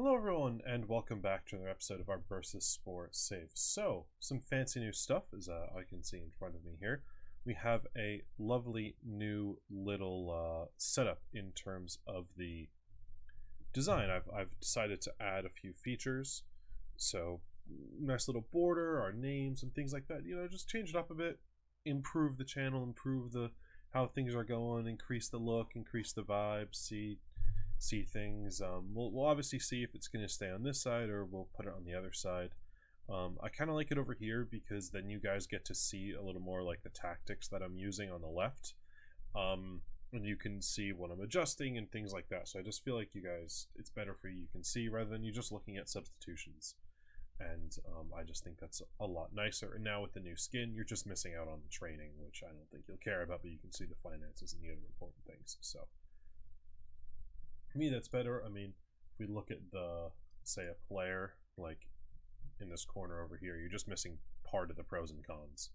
Hello everyone, and welcome back to another episode of our Bursaspor save. So, some fancy new stuff, as I can see in front of me here. We have a lovely new little setup in terms of the design. I've decided to add a few features. So, nice little border, our names, and things like that. You know, just change it up a bit, improve the channel, improve the how things are going, increase the look, increase the vibe, see things. We'll obviously see if it's going to stay on this side or we'll put it on the other side. I kind of like it over here because then you guys get to see a little more like the tactics that I'm using on the left. And you can see what I'm adjusting and things like that. So I just feel like you guys, it's better for you can see rather than you just looking at substitutions. And I just think that's a lot nicer. And now with the new skin, you're just missing out on the training, which I don't think you'll care about, but you can see the finances and the other important things. So to me, that's better. I mean, if we look at the, say, a player, like in this corner over here, you're just missing part of the pros and cons.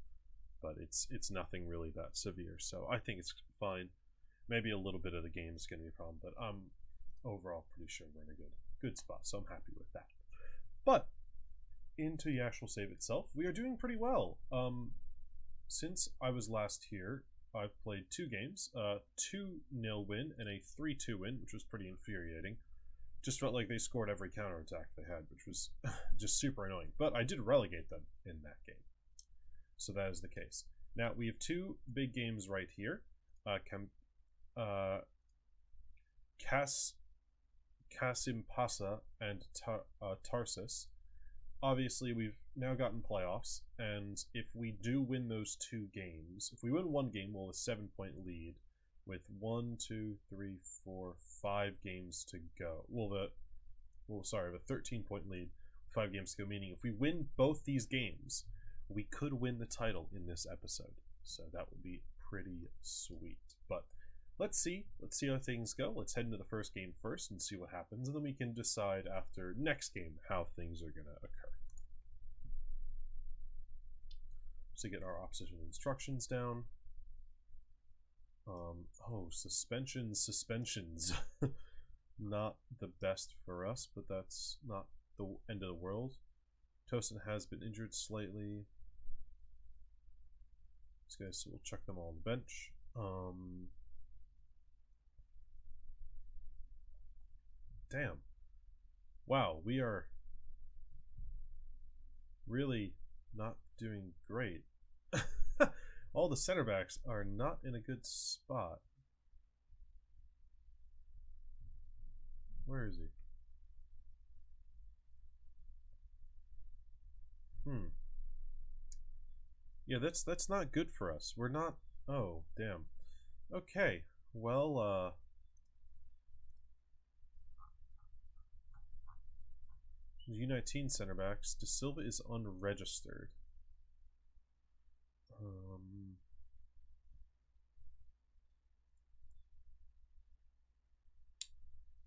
But it's nothing really that severe, so I think it's fine. Maybe a little bit of the game is going to be a problem, but I'm overall pretty sure we're in a good spot, so I'm happy with that. But into the actual save itself, we are doing pretty well. Since I was last here, I've played 2 games, 2-0 win and a 3-2 win, which was pretty infuriating. Just felt like they scored every counterattack they had, which was just super annoying. But I did relegate them in that game. So that is the case. Now, we have 2 big games right here. Kasımpaşa and Tarsus. Obviously, we've now gotten playoffs, and if we do win those 2 games, if we win 1 game, we'll have a 7-point lead with 1, 2, 3, 4, 5 games to go. Sorry, a 13-point lead, 5 games to go, meaning if we win both these games, we could win the title in this episode. So that would be pretty sweet. But let's see how things go. Let's head into the first game first and see what happens, and then we can decide after next game how things are going to occur. So get our opposition instructions down. Oh, suspensions. Not the best for us, but that's not the end of the world. Tosin has been injured slightly. These guys, so we'll check them all on the bench. Damn. Wow, we are really not doing great. All the center backs are not in a good spot. Where is he? Yeah, that's not good for us. We're not. Oh, damn. Okay. Well, U19 center backs. De Silva is unregistered.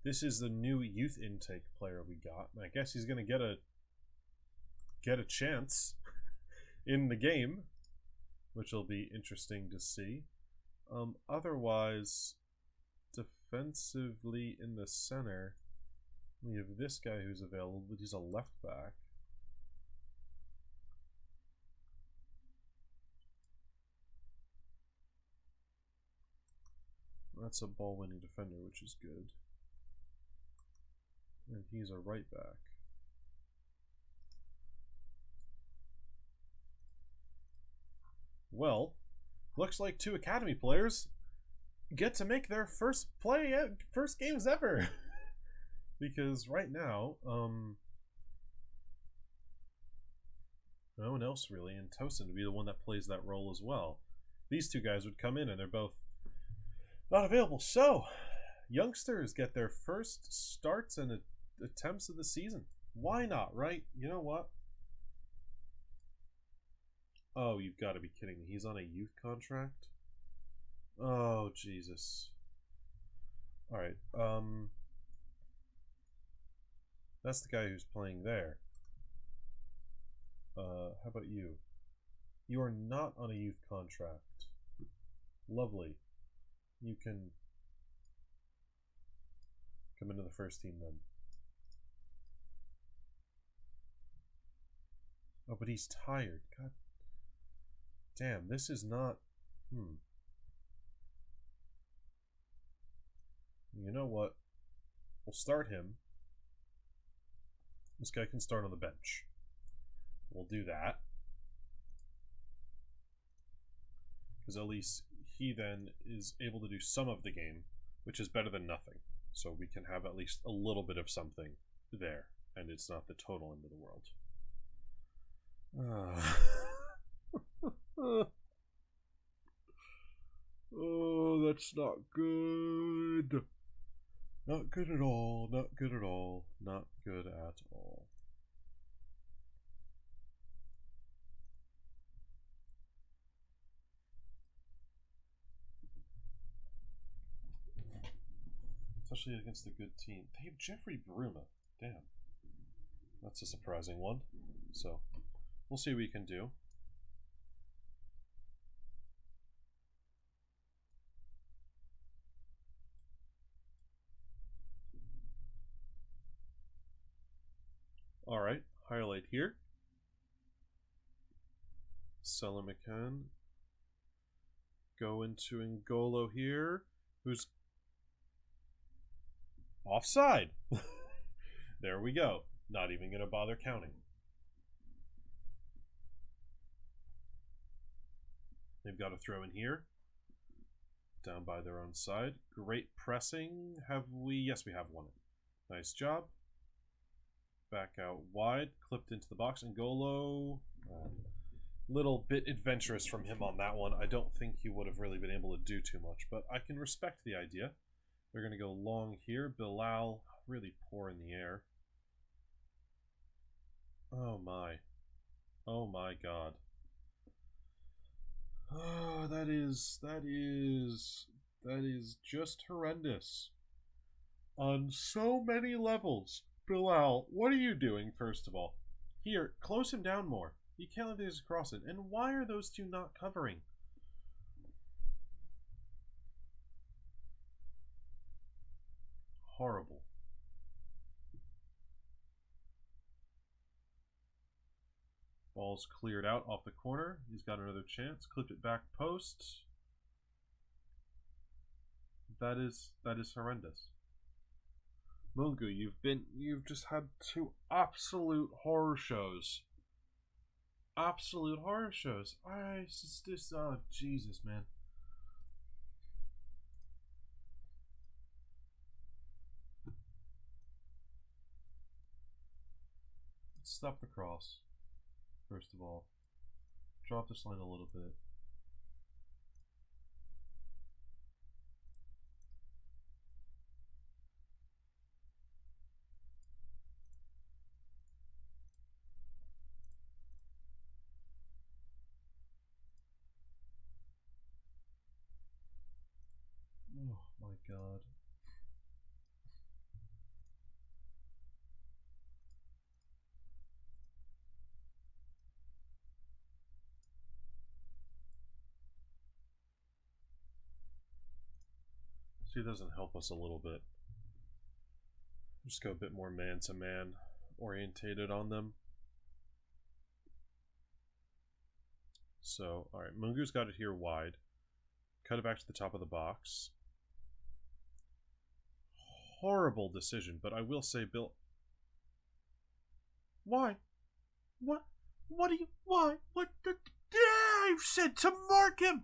This is the new youth intake player we got. I guess he's gonna get a chance in the game, which will be interesting to see. Otherwise, defensively in the center, we have this guy who's available, but he's a left back. That's a ball-winning defender, which is good. And he's a right back. Well, looks like 2 academy players get to make their first games ever. Because right now, no one else really, and Tosin would be the one that plays that role as well. These 2 guys would come in and they're both not available. So, youngsters get their first starts and attempts of the season. Why not, right? You know what? Oh, you've got to be kidding me. He's on a youth contract? Oh, Jesus. Alright, that's the guy who's playing there. How about you? You are not on a youth contract. Lovely. You can come into the first team then. but he's tired. God damn, this is not... You know what? We'll start him. This guy can start on the bench. We'll do that. Because at least he then is able to do some of the game, which is better than nothing. So we can have at least a little bit of something there, and it's not the total end of the world. Oh, that's not good. Not good at all. Not good at all. Not good at all. Especially against a good team. They have Jeffrey Bruma. Damn. That's a surprising one. So, we'll see what we can do. Alright, highlight here. Seller McCann. Go into N'Golo here, who's offside. There we go. Not even going to bother counting. They've got to throw in here. Down by their own side. Great pressing. Have we? Yes, we have won it. Nice job. Back out wide. Clipped into the box. N'Golo. Little bit adventurous from him on that one. I don't think he would have really been able to do too much, but I can respect the idea. They're going to go long here. Bilal, really poor in the air. Oh my. Oh my god. Oh, that is just horrendous. On so many levels. Bilal, what are you doing, first of all? Here, close him down more. You can't let these across it. And why are those two not covering? Horrible. Ball's cleared out off the corner. He's got another chance. Clipped it back post. That is horrendous. Mungu, you've just had two absolute horror shows. Absolute horror shows. Oh Jesus, man. Let's stop the cross. First of all, drop this line a little bit. Oh my god. See, it doesn't help us a little bit. Just go a bit more man-to-man orientated on them. So, alright, Mungu's got it here wide. Cut it back to the top of the box. Horrible decision, but I will say, Bill... Why? What? What do you... Why? What the... I've said to mark him!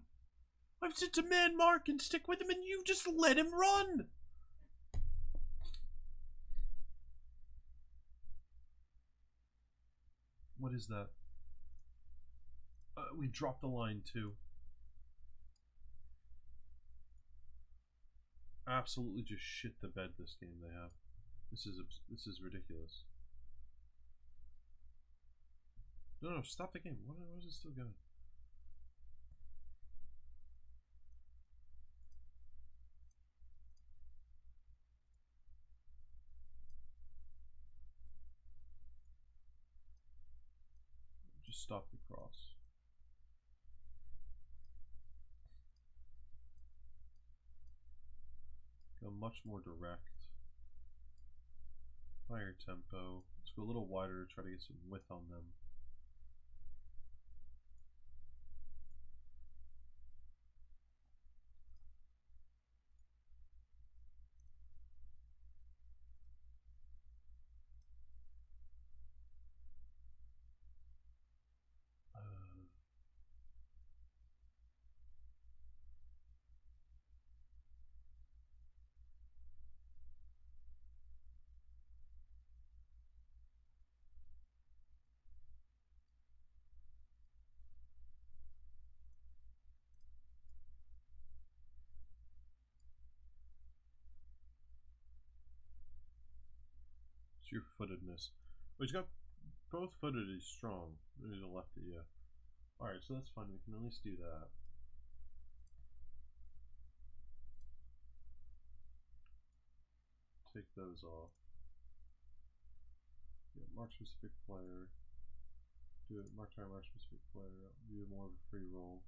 I've said to man mark and stick with him, and you just let him run! What is that? We dropped the line too. Absolutely just shit the bed this game they have. This is ridiculous. No, stop the game. Why is it still going? Just stop the cross. Go much more direct. Higher tempo. Let's go a little wider to try to get some width on them. your-footedness. Oh, he's got both-footed. He's strong. He's a lefty, yeah. Alright, so that's fine. We can at least do that. Take those off. Yeah, mark specific player. Do it. Mark time, mark specific player. Do more of a free roll.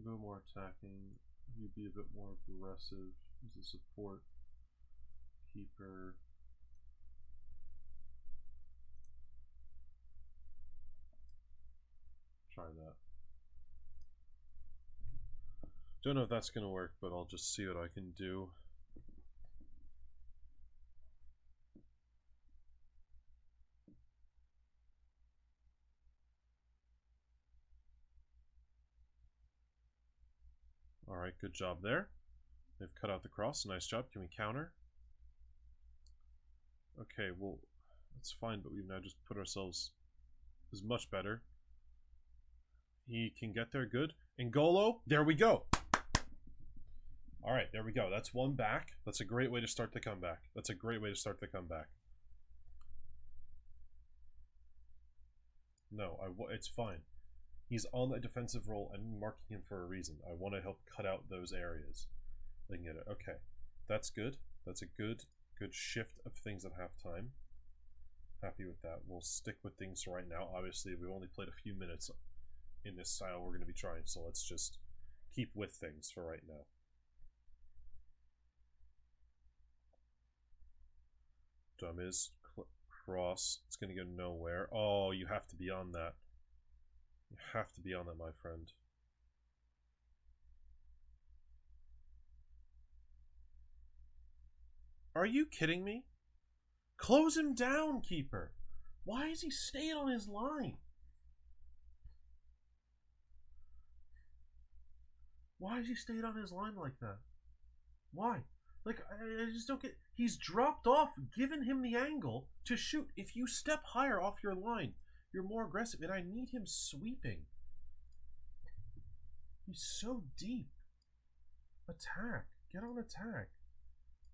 Go more attacking. You be a bit more aggressive as a support keeper. Try that. Don't know if that's gonna work, but I'll just see what I can do. Alright, good job there. They've cut out the cross. Nice job. Can we counter? Okay, well, that's fine, but we've now just put ourselves... This is much better. He can get there. Good. N'Golo. There we go. Alright, there we go. That's one back. That's a great way to start the comeback. That's a great way to start the comeback. No, it's fine. He's on a defensive role and marking him for a reason. I want to help cut out those areas. I can get it. Okay. That's good. That's a good shift of things at halftime. Happy with that. We'll stick with things right now. Obviously, we've only played a few minutes in this style we're going to be trying, so let's just keep with things for right now. Dumb is cross. It's going to go nowhere. Oh, you have to be on that. You have to be on that, my friend. Are you kidding me? Close him down, keeper. Why is he staying on his line? Why is he staying on his line like that? Why? Like, I just don't get... He's dropped off, given him the angle to shoot. If you step higher off your line, you're more aggressive, and I need him sweeping. He's so deep. Attack. Get on attack.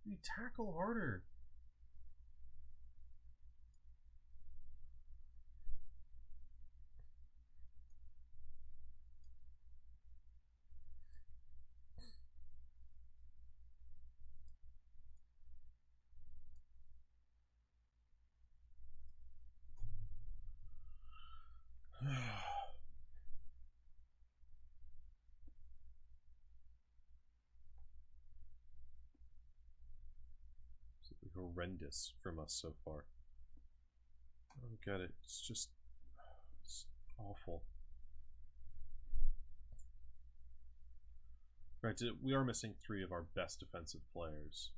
You tackle harder. Horrendous from us so far. I don't get it. It's awful. Granted, we are missing 3 of our best defensive players.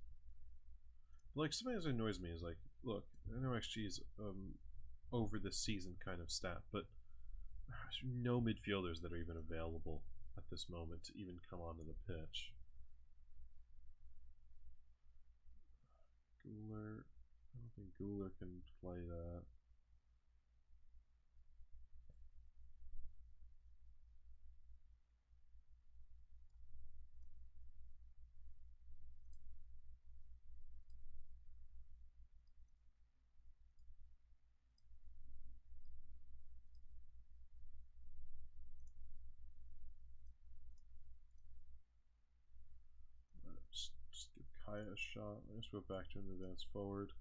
Like, something that annoys me is like, look, I know XG is over this season kind of stat, but there's no midfielders that are even available at this moment to even come onto the pitch. Guler, I don't think Guler can play that. Just give Kaya a shot. Let's go back to an advance forward.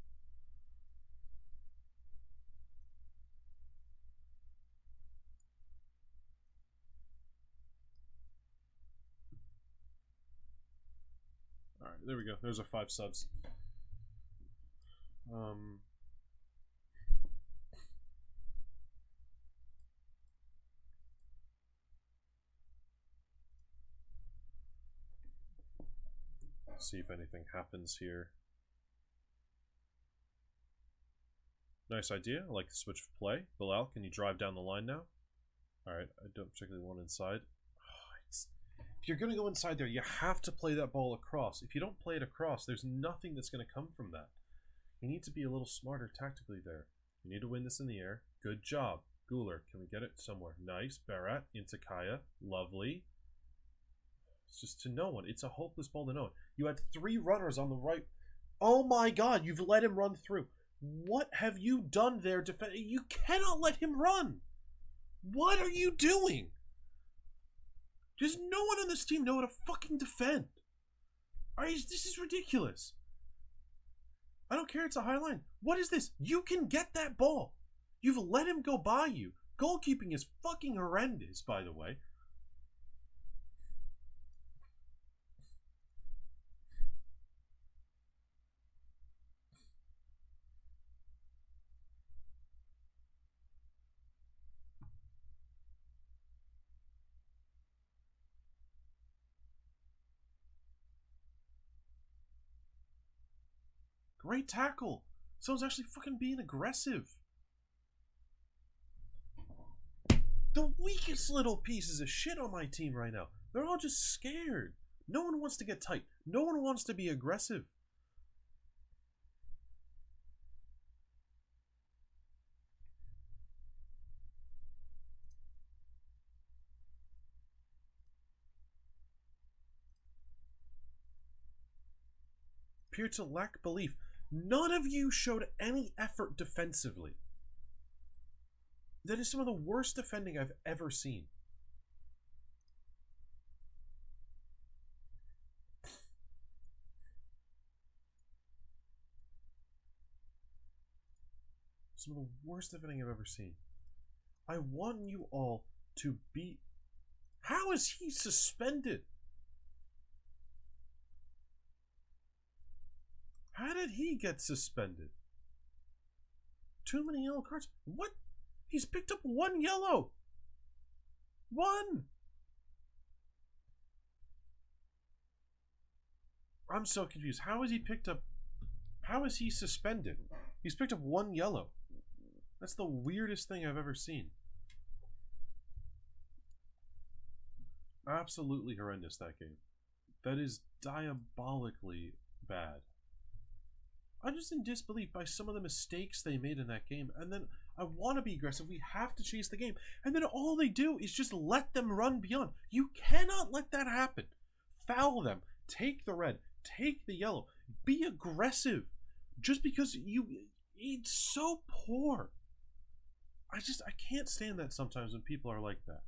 Alright, there we go. There's our 5 subs. See if anything happens here. Nice idea. I like the switch of play. Bilal, can you drive down the line now? Alright, I don't particularly want inside. If you're going to go inside there, you have to play that ball across. If you don't play it across, there's nothing that's going to come from that. You need to be a little smarter tactically there. You need to win this in the air. Good job. Guler, can we get it somewhere? Nice. Barat into Kaya. Lovely. It's just to no one. It's a hopeless ball to no one. You had 3 runners on the right. Oh my god, you've let him run through. What have you done there, You cannot let him run. What are you doing? Does no one on this team know how to fucking defend? This is ridiculous. I don't care, it's a high line. What is this? You can get that ball. You've let him go by you. Goalkeeping is fucking horrendous, by the way. Great tackle. Someone's actually fucking being aggressive. The weakest little pieces of shit on my team right now. They're all just scared. No one wants to get tight. No one wants to be aggressive. Appear to lack belief. None of you showed any effort defensively. That is some of the worst defending I've ever seen. Some of the worst defending I've ever seen. I want you all to be... How is he suspended? How did he get suspended? Too many yellow cards. What? He's picked up 1 yellow. 1. I'm so confused. How is he picked up? How is he suspended? He's picked up 1 yellow. That's the weirdest thing I've ever seen. Absolutely horrendous, that game. That is diabolically bad. I'm just in disbelief by some of the mistakes they made in that game. And then I want to be aggressive. We have to chase the game. And then all they do is just let them run beyond. You cannot let that happen. Foul them. Take the red. Take the yellow. Be aggressive. Just because it's so poor. I can't stand that sometimes when people are like that.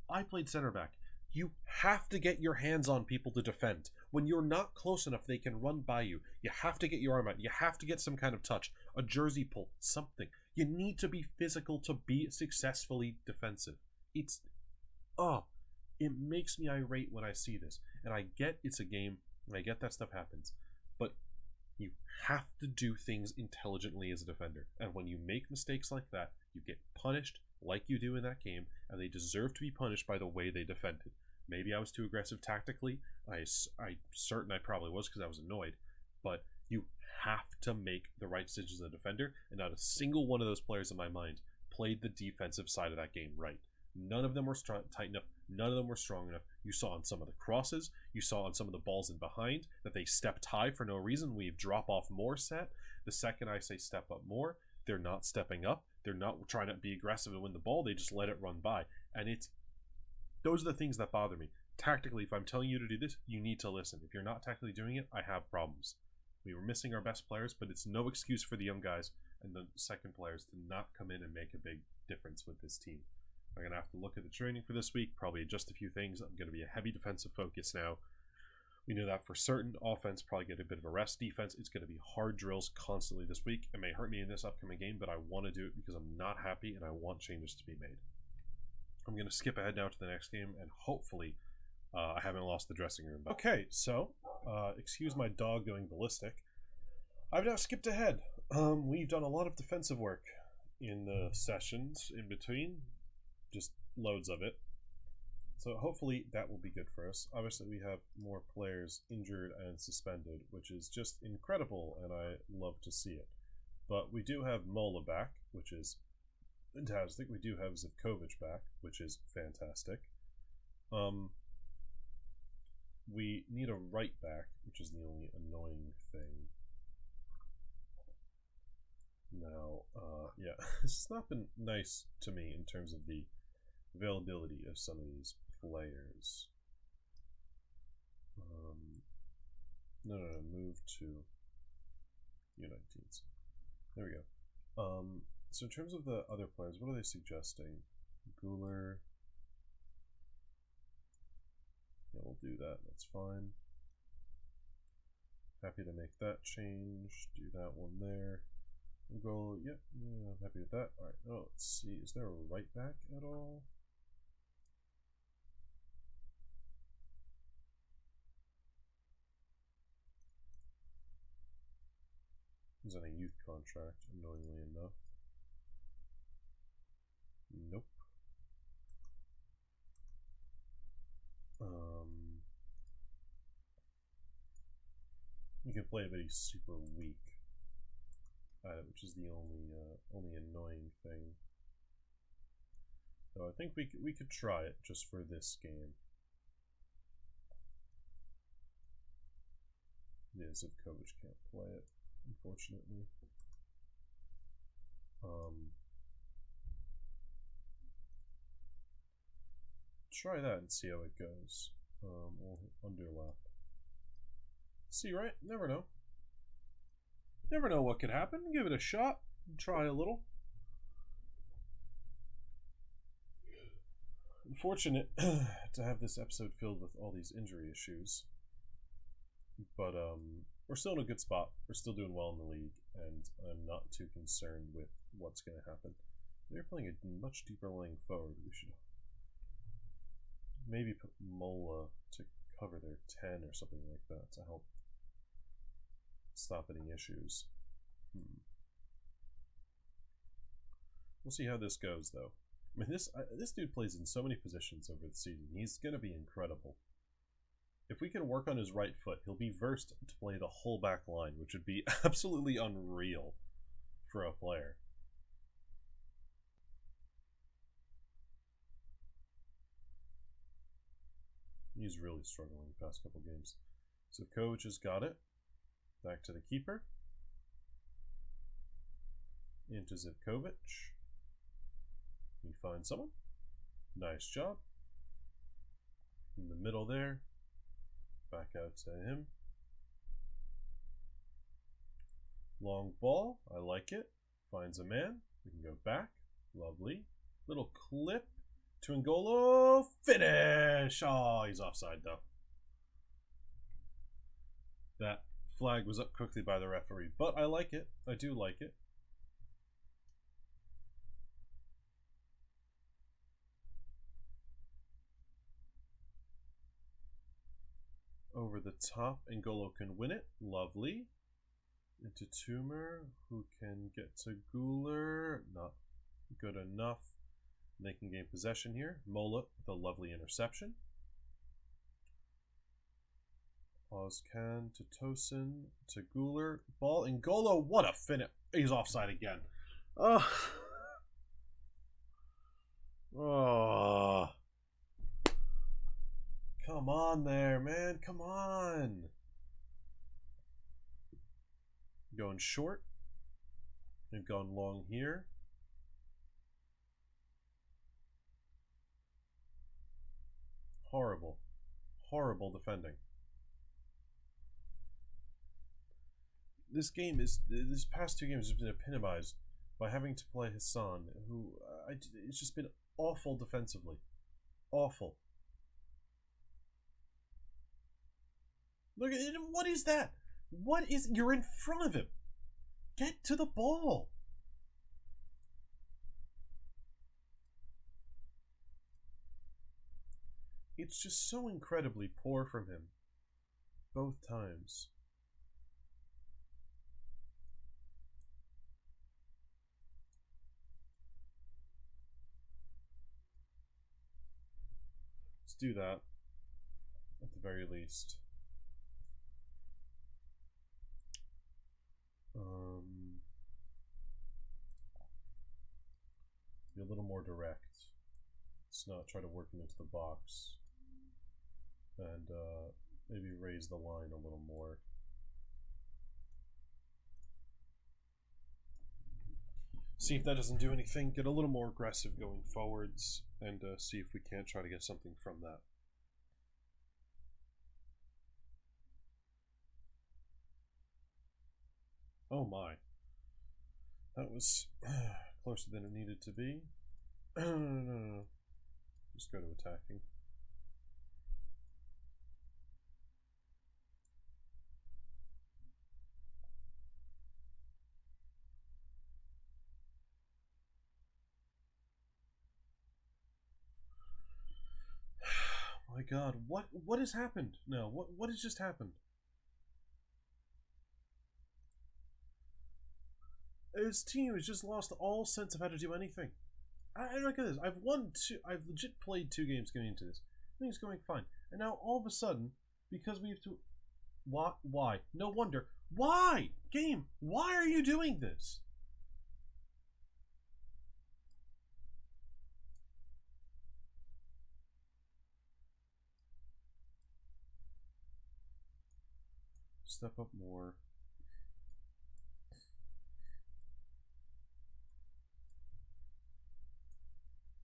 I played center back. You have to get your hands on people to defend. When you're not close enough, they can run by you. You have to get your arm out. You have to get some kind of touch, a jersey pull, something. You need to be physical to be successfully defensive. It makes me irate when I see this. And I get it's a game, and I get that stuff happens. But you have to do things intelligently as a defender. And when you make mistakes like that, you get punished like you do in that game, and they deserve to be punished by the way they defended. Maybe I was too aggressive tactically. I'm certain I probably was because I was annoyed. But you have to make the right decisions as a defender, and not a single one of those players in my mind played the defensive side of that game right. None of them were tight enough. None of them were strong enough. You saw on some of the crosses, you saw on some of the balls in behind that they stepped high for no reason. We drop off more set. The second I say step up more, they're not stepping up. They're not trying to be aggressive and win the ball. They just let it run by. And those are the things that bother me. Tactically, if I'm telling you to do this, you need to listen. If you're not tactically doing it, I have problems. We were missing our best players, but it's no excuse for the young guys and the second players to not come in and make a big difference with this team. I'm going to have to look at the training for this week, probably adjust a few things. I'm going to be a heavy defensive focus now. We know that for certain. Offense probably get a bit of a rest. Defense, it's going to be hard drills constantly this week. It may hurt me in this upcoming game, but I want to do it because I'm not happy and I want changes to be made. I'm going to skip ahead now to the next game, and hopefully I haven't lost the dressing room. Okay, so excuse my dog going ballistic. I've now skipped ahead. We've done a lot of defensive work in the sessions in between, just loads of it. So hopefully that will be good for us. Obviously we have more players injured and suspended, which is just incredible, and I love to see it. But we do have Mola back, which is fantastic. We do have Zivkovic back, which is fantastic. We need a right back, which is the only annoying thing. Now, yeah, this has not been nice to me in terms of the availability of some of these players. No, move to U19s. There we go. So in terms of the other players, what are they suggesting? Guler. Yeah, we'll do that. That's fine. Happy to make that change. Do that one there. We'll go, yep, yeah, I'm happy with that. Alright, oh, let's see. Is there a right back at all? He's on a youth contract, annoyingly enough. Nope. You can play it, but he's super weak at it, which is the only annoying thing. So I think we could try it just for this game. Yeah, Zivkovic can't play it, unfortunately. Try that and see how it goes. We'll underlap. See, right? Never know. Never know what could happen. Give it a shot. Try a little. Unfortunate to have this episode filled with all these injury issues. But we're still in a good spot. We're still doing well in the league, and I'm not too concerned with what's going to happen. They're playing a much deeper lying forward. We should maybe put Mola to cover their 10 or something like that to help stop any issues. We'll see how this goes, though. I mean, this dude plays in so many positions over the season. He's going to be incredible. If we can work on his right foot, he'll be versed to play the whole back line, which would be absolutely unreal for a player. He's really struggling the past couple games. So coach has got it. Back to the keeper. Into Zivkovic. We find someone. Nice job. In the middle there. Back out to him. Long ball. I like it. Finds a man. We can go back. Lovely. Little clip to N'Golo. Finish! Oh, he's offside though. That flag was up quickly by the referee, but I like it. I do like it. Over the top, N'Golo can win it. Lovely. Into Toomer, who can get to Guler. Not good enough. They can gain possession here. Mola with a lovely interception. Ozcan to Tosin to Guler. Ball. N'Golo, what a finish. He's offside again. Oh. Oh. Come on there, man. Come on. Going short. And going long here. Horrible. Horrible defending. This past two games has been epitomized by having to play Hassan, who it's just been awful defensively. Awful. Look at it. What is that? You're in front of him. Get to the ball. It's just so incredibly poor from him. Both times. Let's do that. At the very least. Be a little more direct. Let's not try to work him into the box. And maybe raise the line a little more. See if that doesn't do anything. Get a little more aggressive going forwards, and see if we can't try to get something from that. Oh my. That was closer than it needed to be. No. Just go to attacking. My God, what has happened? No, what has just happened? His team has just lost all sense of how to do anything. I don't get this. I've legit played 2 games going into this. Everything's going fine. And now all of a sudden, because we have to... Why? No wonder. Why? Game, why are you doing this? Step up more.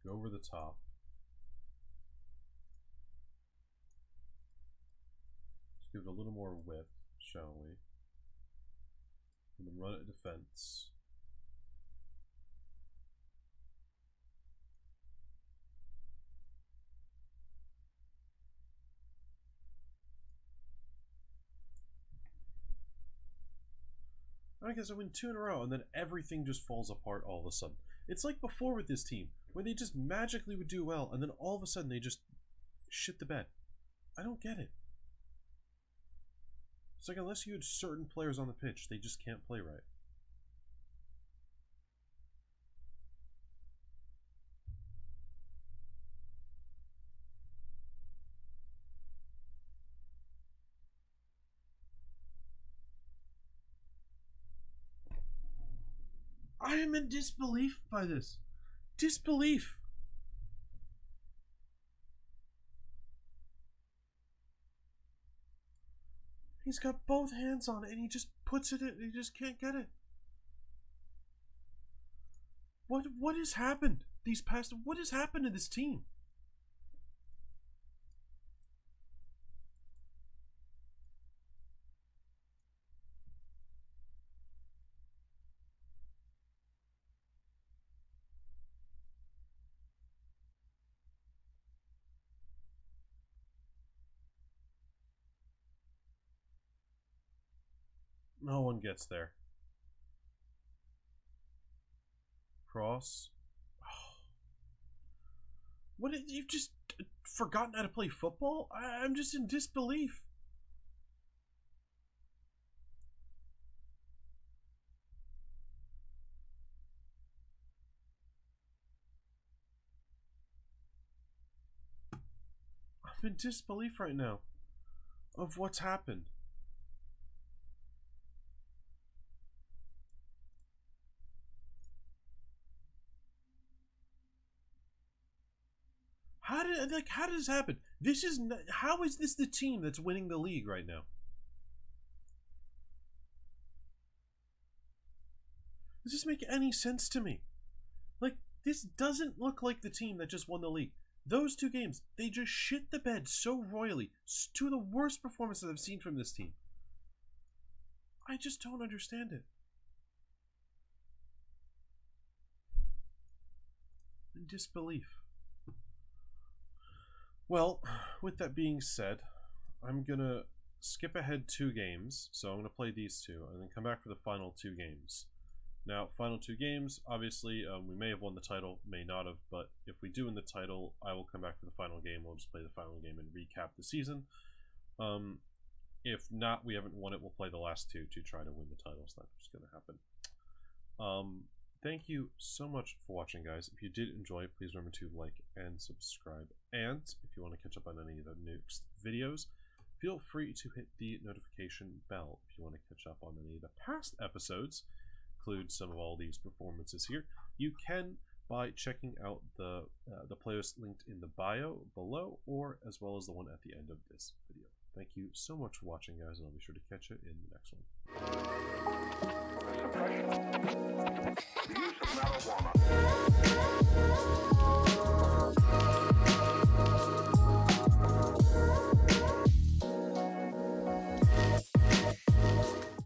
Go over the top. Just give it a little more width, shall we? And then run it defense. I guess I win 2 in a row, and then everything just falls apart all of a sudden. It's like before with this team, where they just magically would do well, and then all of a sudden they just shit the bed. I don't get it. It's like unless you had certain players on the pitch, they just can't play right. I am in disbelief by this. Disbelief. He's got both hands on it and he just puts it in. He just can't get it. What has happened these past... What has happened to this team? No one gets there. Cross. Oh. What? You've just forgotten how to play football? I'm just in disbelief. I'm in disbelief right now of what's happened. How did this happen? How is this the team that's winning the league right now? Does this make any sense to me? Like, this doesn't look like the team that just won the league. Those 2 games, they just shit the bed so royally. 2 of the worst performances I've seen from this team. I just don't understand it. In disbelief. Well, with that being said, I'm gonna skip ahead 2 games. So I'm gonna play these 2 and then come back for the final 2 games. Now, final 2 games, obviously, we may have won the title, may not have, but if we do win the title, I will come back for the final game. We'll just play the final game and recap the season. If not, we haven't won it, we'll play the last 2 to try to win the title, so that's going to happen. Thank you so much for watching, guys. If you did enjoy, please remember to like and subscribe. And if you want to catch up on any of the next videos, feel free to hit the notification bell. If you want to catch up on any of the past episodes, include some of all these performances here, you can by checking out the playlist linked in the bio below, or as well as the one at the end of this video. Thank you so much for watching, guys, and I'll be sure to catch you in the next one.